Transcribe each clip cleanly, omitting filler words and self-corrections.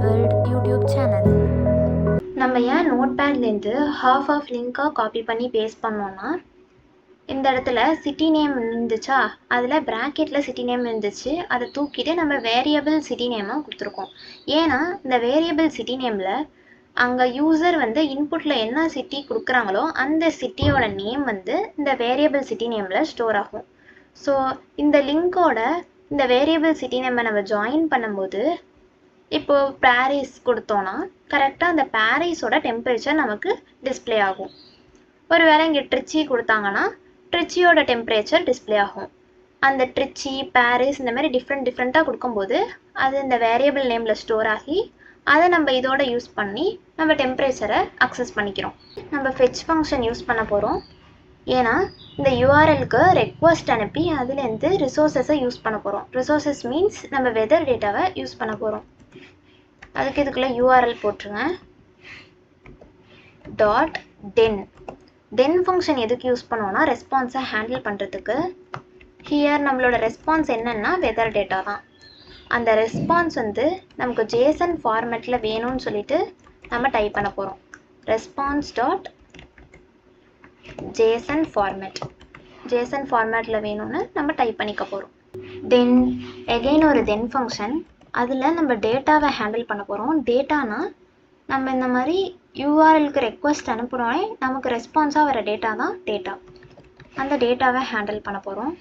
World YouTube channel. நம்ம ஏன் நோட்பேட்லேருந்து half of லிங்காக copy பண்ணி பேஸ்ட் பண்ணோன்னா, இந்த இடத்துல சிட்டி நேம் இருந்துச்சா, அதில் ப்ராக்கெட்டில் சிட்டி நேம் இருந்துச்சு, அதை தூக்கிட்டு நம்ம வேரியபிள் சிட்டி நேமாக கொடுத்துருக்கோம். ஏன்னா இந்த வேரியபிள் சிட்டி நேமில் அங்கே யூசர் இன்புட்டில் என்ன சிட்டி கொடுக்குறாங்களோ அந்த சிட்டியோட நேம் இந்த வேரியபிள் சிட்டி நேமில் ஸ்டோர் ஆகும். ஸோ இந்த லிங்கோட இந்த வேரியபிள் சிட்டி நேமை நம்ம ஜாயின் பண்ணும்போது, இப்போது பாரிஸ் கொடுத்தோன்னா கரெக்டாக அந்த பாரிஸோட டெம்பரேச்சர் நமக்கு டிஸ்பிளே ஆகும். ஒரு வேளை இங்கே ட்ரிச்சி கொடுத்தாங்கன்னா ட்ரிச்சியோட டெம்பரேச்சர் டிஸ்பிளே ஆகும். அந்த ட்ரிச்சி பாரிஸ் இந்த மாதிரி டிஃப்ரெண்ட்டாக கொடுக்கும்போது அது இந்த வேரியபிள் நேமில் ஸ்டோர் ஆகி அதை நம்ம இதோட யூஸ் பண்ணி நம்ம டெம்பரேச்சரை அக்சஸ் பண்ணிக்கிறோம். நம்ம ஃபெச் ஃபங்க்ஷன் யூஸ் பண்ண போகிறோம். ஏன்னா இந்த யூஆர்எலுக்கு ரெக்வஸ்ட் அனுப்பி அதுலேருந்து ரிசோர்ஸஸை யூஸ் பண்ண போகிறோம். ரிசோர்ஸஸ் மீன்ஸ் நம்ம வெதர் டேட்டாவை யூஸ் பண்ண போகிறோம். அதுக்கு இதுக்குள்ளே யூஆர்எல் போட்டுருங்க. .den ஃபங்க்ஷன் எதுக்கு யூஸ் பண்ணுவோன்னா ரெஸ்பான்ஸை ஹேண்டில் பண்ணுறதுக்கு. ஹியர் நம்மளோட ரெஸ்பான்ஸ் என்னன்னா வெதர் டேட்டா தான். அந்த ரெஸ்பான்ஸ் நமக்கு ஜேசன் ஃபார்மேட்டில் வேணும்னு சொல்லிட்டு நம்ம டைப் பண்ண போகிறோம். response.json ஃபார்மேட் ஜேசன் ஃபார்மேட்டில் வேணும்னு நம்ம டைப் பண்ணிக்க போகிறோம். தென் எகெயின் ஒரு தென் ஃபங்க்ஷன், அதில் நம்ம டேட்டாவை ஹேண்டில் பண்ண போகிறோம். டேட்டானா நம்ம இந்த மாதிரி யூஆர்எலுக்கு ரெக்வஸ்ட் அனுப்புகிறோன்னே நமக்கு ரெஸ்பான்ஸாக வர டேட்டா தான் டேட்டா. அந்த டேட்டாவை ஹேண்டில் பண்ண போகிறோம்.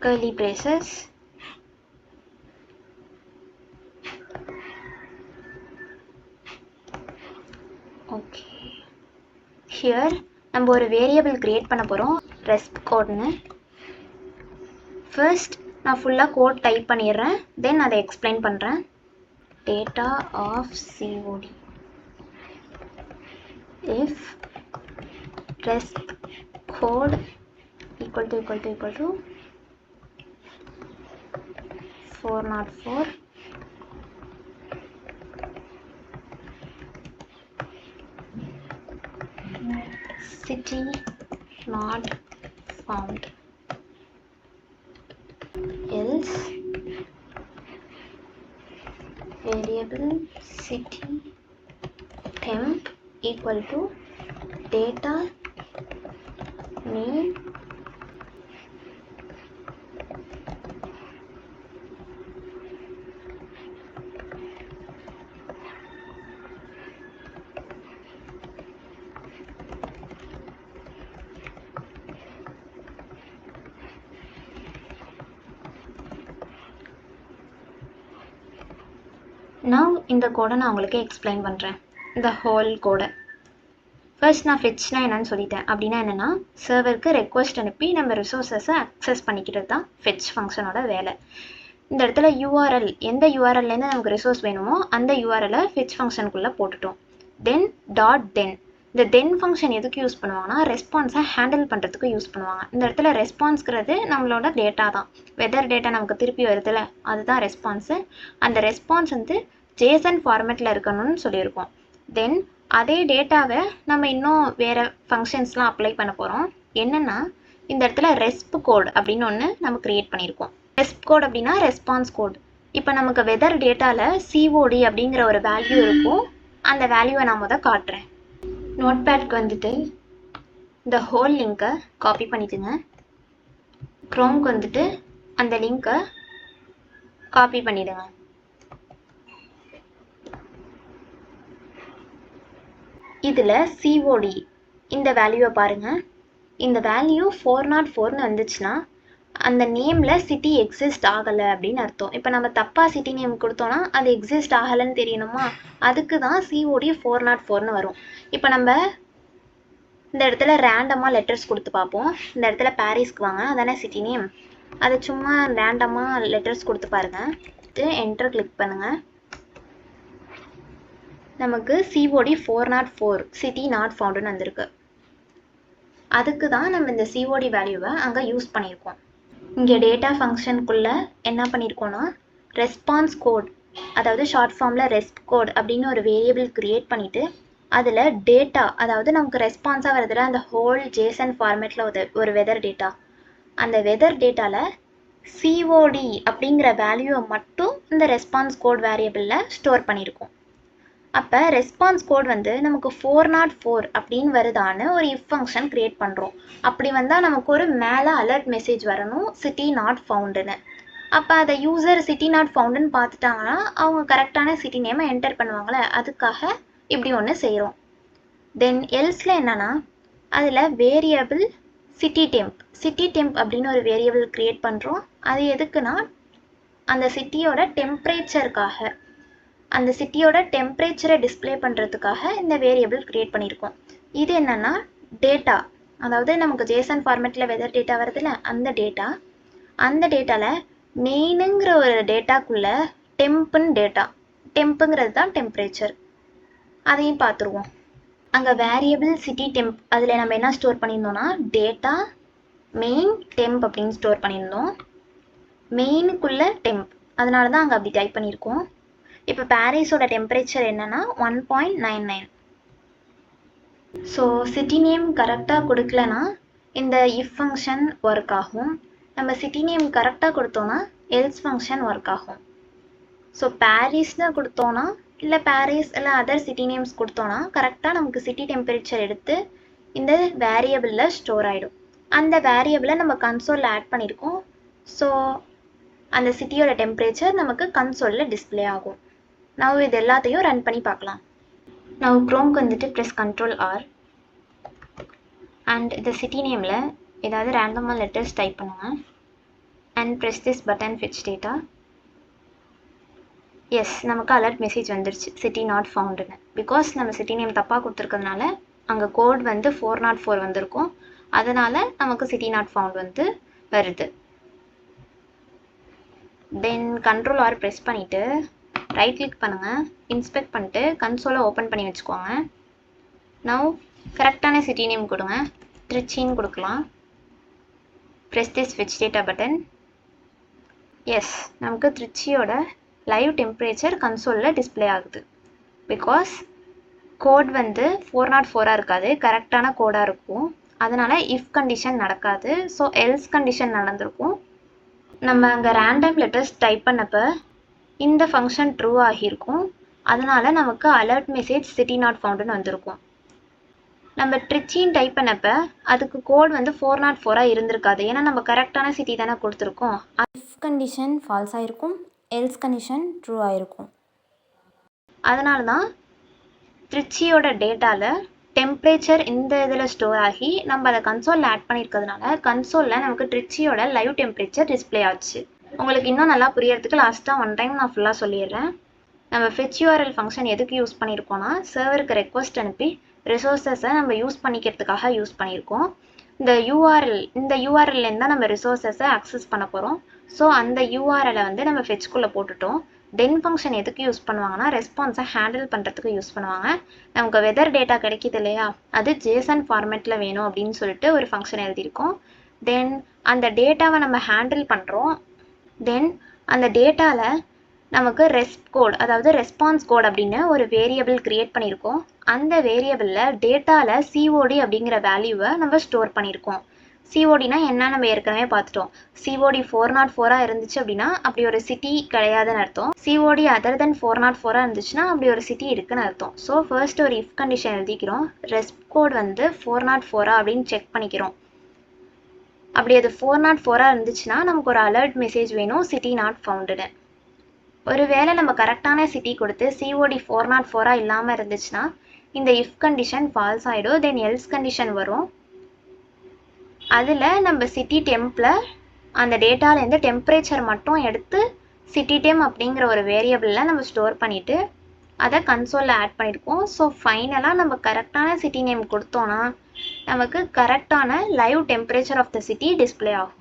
curly braces, okay. ஹியர் நம்ம ஒரு வேரியபிள் கிரியேட் பண்ண போகிறோம், ரெஸ்ப் கோட்னு. ஃபர்ஸ்ட் நான் ஃபுல்லாக கோட் டைப் பண்ணிடுறேன், தென் அதை எக்ஸ்பிளைன் பண்ணுறேன். Data of COD if resp code equal to 404 city not found, else variable city temp equal to data name நான் இந்த கோடை நான் உங்களுக்கு எக்ஸ்பிளைன் பண்ணுறேன். இந்த ஹோல் கோடை ஃபர்ஸ்ட் நான் ஃபெச்னா என்னன்னு சொல்லிட்டேன். அப்படின்னா என்னென்னா, சர்வருக்கு ரெக்வஸ்ட் அனுப்பி நம்ம ரிசோர்ஸஸை அக்சஸ் பண்ணிக்கிறது தான் ஃபெச் ஃபங்க்ஷனோட வேலை. இந்த இடத்துல யூஆர்எல், எந்த யூஆர்எல்லேருந்து நமக்கு ரிசோர்ஸ் வேணுமோ அந்த யூஆர்எலை ஃபெச் ஃபங்க்ஷனுக்குள்ளே போட்டுட்டோம். தென் இந்த தென் ஃபங்க்ஷன் எதுக்கு யூஸ் பண்ணுவாங்கன்னா, ரெஸ்பான்ஸை ஹேண்டில் பண்ணுறதுக்கு யூஸ் பண்ணுவாங்க. இந்த இடத்துல ரெஸ்பான்ஸ்ங்கிறது நம்மளோட டேட்டா தான். வெதர் டேட்டா நமக்கு திருப்பி வருதுல, அதுதான் ரெஸ்பான்ஸு. அந்த ரெஸ்பான்ஸ் ஜேசன் ஃபார்மேட்டில் இருக்கணும்னு சொல்லியிருக்கோம். தென் அதே டேட்டாவை நம்ம இன்னும் வேறு ஃபங்க்ஷன்ஸ்லாம் அப்ளை பண்ண போகிறோம். என்னென்னா, இந்த இடத்துல ரெஸ்ப் கோட் அப்படின்னு ஒன்று நம்ம க்ரியேட் பண்ணியிருக்கோம். ரெஸ்ப் கோட் அப்படின்னா ரெஸ்பான்ஸ் கோட். இப்போ நமக்கு வெதர் டேட்டாவில் சிஓடி அப்படிங்கிற ஒரு வேல்யூ இருக்கும். அந்த வேல்யூவை நான் காட்டுறேன். நோட்பேட்க்கு இந்த ஹோல் லிங்க்கை காப்பி பண்ணிட்டுங்க. க்ரோம்க்கு அந்த லிங்க்கை காப்பி பண்ணிவிடுங்க. இதில் சிஓடி இந்த வேல்யூவை பாருங்கள். இந்த வேல்யூ 404ன்னு வந்துச்சுன்னா அந்த நேமில் சிட்டி எக்ஸிஸ்ட் ஆகலை அப்படின்னு அர்த்தம். இப்போ நம்ம தப்பாக சிட்டி நேம் கொடுத்தோன்னா அது எக்ஸிஸ்ட் ஆகலைன்னு தெரியணுமா, அதுக்கு தான் சிஓடி 404ன்னு வரும். இப்போ நம்ம இந்த இடத்துல ரேண்டமாக லெட்டர்ஸ் கொடுத்து பார்ப்போம். இந்த இடத்துல பாரிஸ்க்கு வாங்க, அதானே சிட்டி நேம். அதை சும்மா ரேண்டமாக லெட்டர்ஸ் கொடுத்து பாருங்கள். என்டர் கிளிக் பண்ணுங்கள். நமக்கு சிஓடி 404 சிட்டி நாட் ஃபவுண்டுன்னு வந்திருக்கு. அதுக்கு தான் நம்ம இந்த சிஓடி வேல்யூவை அங்கே யூஸ் பண்ணியிருக்கோம். இங்கே டேட்டா ஃபங்க்ஷனுக்குள்ளே என்ன பண்ணியிருக்கோன்னா, ரெஸ்பான்ஸ் கோட், அதாவது ஷார்ட் ஃபார்மில் ரெஸ்ப் கோட் அப்படின்னு ஒரு வேரியபிள் க்ரியேட் பண்ணிவிட்டு அதில் டேட்டா, அதாவது நமக்கு ரெஸ்பான்ஸாக வருதுல அந்த ஹோல் ஜேசன் ஃபார்மேட்டில் ஒரு வெதர் டேட்டா, அந்த வெதர் டேட்டாவில் சிஓடி அப்படிங்கிற வேல்யூவை மட்டும் இந்த ரெஸ்பான்ஸ் கோட் வேரியபிளில் ஸ்டோர் பண்ணியிருக்கோம். அப்போ ரெஸ்பான்ஸ் கோட் வந்து நமக்கு 404 அப்படின்னு வருதான்னு ஒரு இஃப் ஃபங்க்ஷன் க்ரியேட் பண்ணுறோம். அப்படி வந்தால் நமக்கு ஒரு மேலே அலர்ட் மெசேஜ் வரணும், சிட்டி நாட் ஃபவுண்டுன்னு. அப்போ அதை யூசர் சிட்டி நாட் ஃபவுண்டுன்னு பார்த்துட்டாங்கன்னா அவங்க கரெக்டான சிட்டி நேமை என்டர் பண்ணுவாங்களே, அதுக்காக இப்படி ஒன்று செய்கிறோம். தென் எல்ஸில் என்னென்னா அதில் வேரியபிள் சிட்டி டெம்ப் அப்படின்னு ஒரு வேரியபிள் க்ரியேட் பண்ணுறோம். அது எதுக்குன்னா அந்த சிட்டியோட டெம்பரேச்சருக்காக, அந்த சிட்டியோட டெம்பரேச்சரை டிஸ்பிளே பண்ணுறதுக்காக இந்த வேரியபிள் க்ரியேட் பண்ணியிருக்கோம். இது என்னென்னா டேட்டா, அதாவது நமக்கு ஜேசன் ஃபார்மேட்டில் வெதர் டேட்டா வருதுல்ல, அந்த டேட்டாவில் மெயினுங்கிற ஒரு டேட்டாக்குள்ளே டெம்புங்கிறது தான் டெம்பரேச்சர், அதையும் பார்த்துருவோம். அங்கே வேரியபிள் சிட்டி டெம்ப் அதில் நம்ம என்ன ஸ்டோர் பண்ணியிருந்தோம்னா டேட்டா மெயின் டெம்ப் அப்படின்னு ஸ்டோர் பண்ணியிருந்தோம். மெயினுக்குள்ளே டெம்ப், அதனால தான் அங்கே அப்படி டைப் பண்ணியிருக்கோம். இப்போ பாரிஸோட டெம்பரேச்சர் என்னன்னா 1.99. ஸோ சிட்டி நேம் கரெக்டாக கொடுக்கலனா இந்த இஃப் ஃபங்க்ஷன் ஒர்க் ஆகும். நம்ம சிட்டி நேம் கரெக்டாக கொடுத்தோன்னா எல்ஸ் ஃபங்க்ஷன் ஒர்க் ஆகும். ஸோ பாரிஸ்னு கொடுத்தோன்னா இல்லை பாரிஸ் இல்லை அதர் சிட்டி நேம்ஸ் கொடுத்தோன்னா கரெக்டாக நமக்கு சிட்டி டெம்பரேச்சர் எடுத்து இந்த வேரியபிளில் ஸ்டோர் ஆகிடும். அந்த வேரியபிளை நம்ம கன்சோலில் ஆட் பண்ணியிருக்கோம். ஸோ அந்த சிட்டியோட டெம்பரேச்சர் நமக்கு கன்சோலில் டிஸ்பிளே ஆகும். நான் இது எல்லாத்தையும் ரன் பண்ணி பார்க்கலாம். நான் க்ரோம்க்கு வந்துட்டு ப்ரெஸ் Ctrl+R அண்ட் இந்த சிட்டி நேமில் ஏதாவது ரேண்டமாக லெட்டர்ஸ் டைப் பண்ணுங்கள் and press this button fetch data. Yes, நமக்கு அலர்ட் மெசேஜ் வந்துருச்சு சிட்டி நாட் ஃபவுண்டுன்னு. பிகாஸ் நம்ம சிட்டி நேம் தப்பாக கொடுத்துருக்கிறதுனால அங்கே கோட் வந்து 404 வந்திருக்கும், அதனால் நமக்கு சிட்டி நாட் ஃபவுண்ட் வந்து வருது. தென் Ctrl+R ப்ரெஸ் பண்ணிவிட்டு ரைட் கிளிக் பண்ணுங்கள், இன்ஸ்பெக்ட் பண்ணிட்டு கன்சோலை ஓப்பன் பண்ணி வச்சுக்கோங்க. நவ் கரெக்டான சிட்டி நேம் கொடுங்க, திருச்சின்னு கொடுக்கலாம். Press this fetch data button. Yes, நமக்கு திருச்சியோட லைவ் டெம்பரேச்சர் கன்சோலில் டிஸ்பிளே ஆகுது. பிகாஸ் கோட் வந்து 404 இருக்காது, கரெக்டான கோடாக இருக்கும், அதனால் இஃப் கண்டிஷன் நடக்காது. ஸோ எல்ஸ் கண்டிஷன் நடந்திருக்கும். நம்ம அங்கே ரேண்டம் லெட்டர்ஸ் டைப் பண்ணப்போ இந்த ஃபங்க்ஷன் ட்ரூ ஆகியிருக்கும், அதனால் நமக்கு அலர்ட் மெசேஜ் சிட்டி நாட் ஃபவுண்டுன்னு வந்திருக்கும். நம்ம ட்ரிச்சின்னு டைப் பண்ணப்போ அதுக்கு கோட் வந்து 404 இருந்திருக்காது, ஏன்னா நம்ம கரெக்டான சிட்டி தானே கொடுத்துருக்கோம். இஃப் கண்டிஷன் ஃபால்ஸ் ஆகிருக்கும், எல்ஸ் கண்டிஷன் ட்ரூ ஆகிருக்கும். அதனால தான் ட்ரிச்சியோட டேட்டாவில் டெம்பரேச்சர் இந்த இதில் ஸ்டோர் ஆகி நம்ம அதை கன்சோலில் ஆட் பண்ணியிருக்கிறதுனால கன்சோலில் நமக்கு ட்ரிச்சியோட லைவ் டெம்பரேச்சர் டிஸ்பிளே ஆச்சு. உங்களுக்கு இன்னும் நல்லா புரியறதுக்கு லாஸ்ட்டாக ஒன் டைம் நான் ஃபுல்லாக சொல்லிடுறேன். நம்ம fetch URL ஃபங்க்ஷன் எதுக்கு யூஸ் பண்ணியிருக்கோம்னா சர்வருக்கு ரெக்வஸ்ட் அனுப்பி ரிசோர்ஸஸை நம்ம யூஸ் பண்ணிக்கிறதுக்காக யூஸ் பண்ணியிருக்கோம். இந்த யூஆர்எல்லேருந்து தான் நம்ம ரிசோர்ஸஸை அக்சஸ் பண்ண போகிறோம். ஸோ அந்த யூஆர்எலை வந்து நம்ம ஃபெச்குள்ளே போட்டுட்டோம். டென் ஃபங்க்ஷன் எதுக்கு யூஸ் பண்ணுவாங்கன்னா ரெஸ்பான்ஸை ஹேண்டில் பண்ணுறதுக்கு யூஸ் பண்ணுவாங்க. நமக்கு வெதர் டேட்டா கிடைக்கிது இல்லையா, அது ஜேசன் ஃபார்மேட்டில் வேணும் அப்படின்னு சொல்லிட்டு ஒரு ஃபங்க்ஷன் எழுதியிருக்கோம். தென் அந்த டேட்டாவை நம்ம ஹேண்டில் பண்ணுறோம். தென் அந்த டேட்டாவில் நமக்கு அதாவது ரெஸ்பான்ஸ் கோட் அப்படின்னு ஒரு வேரியபிள் க்ரியேட் பண்ணியிருக்கோம். அந்த வேரியபிளில் டேட்டாவில் சிஓடி அப்படிங்கிற வேல்யூவை நம்ம ஸ்டோர் பண்ணியிருக்கோம். சிஓடினா என்ன நம்ம ஏற்கனவே பார்த்துட்டோம். சிஓடி 404 இருந்துச்சு அப்படின்னா அப்படி ஒரு சிட்டி கிடையாதுன்னு அர்த்தம். சிஓடி அதர் தென் 404 இருந்துச்சுன்னா அப்படி ஒரு சிட்டி இருக்குன்னு அர்த்தம். ஸோ ஃபர்ஸ்ட் ஒரு இஃப் கண்டிஷன் எழுதிக்கிறோம். ரெஸ்ப் கோட் வந்து 404 அப்படின்னு செக் பண்ணிக்கிறோம். அப்படி அது 404 இருந்துச்சுன்னா நமக்கு ஒரு அலர்ட் மெசேஜ் வேணும், சிட்டி நாட் ஃபவுண்டுன்னு. ஒருவேளை நம்ம கரெக்டான சிட்டி கொடுத்து சிஓடி 404 இல்லாமல் இருந்துச்சுன்னா இந்த இஃப் கண்டிஷன் ஃபால்ஸ் ஆகிடும். தென் எல்ஸ் கண்டிஷன் வரும். அதில் நம்ம சிட்டி டெம்பில் அந்த டேட்டாலேருந்து டெம்பரேச்சர் மட்டும் எடுத்து சிட்டி டெம்ப் அப்படிங்கிற ஒரு வேரியபிளில் நம்ம ஸ்டோர் பண்ணிவிட்டு அதை கன்சோலில் ஆட் பண்ணியிருக்கோம். ஸோ ஃபைனலாக நம்ம கரெக்டான சிட்டி நேம் கொடுத்தோன்னா நமக்கு கரெக்டான live temperature of the city display ஆகும்.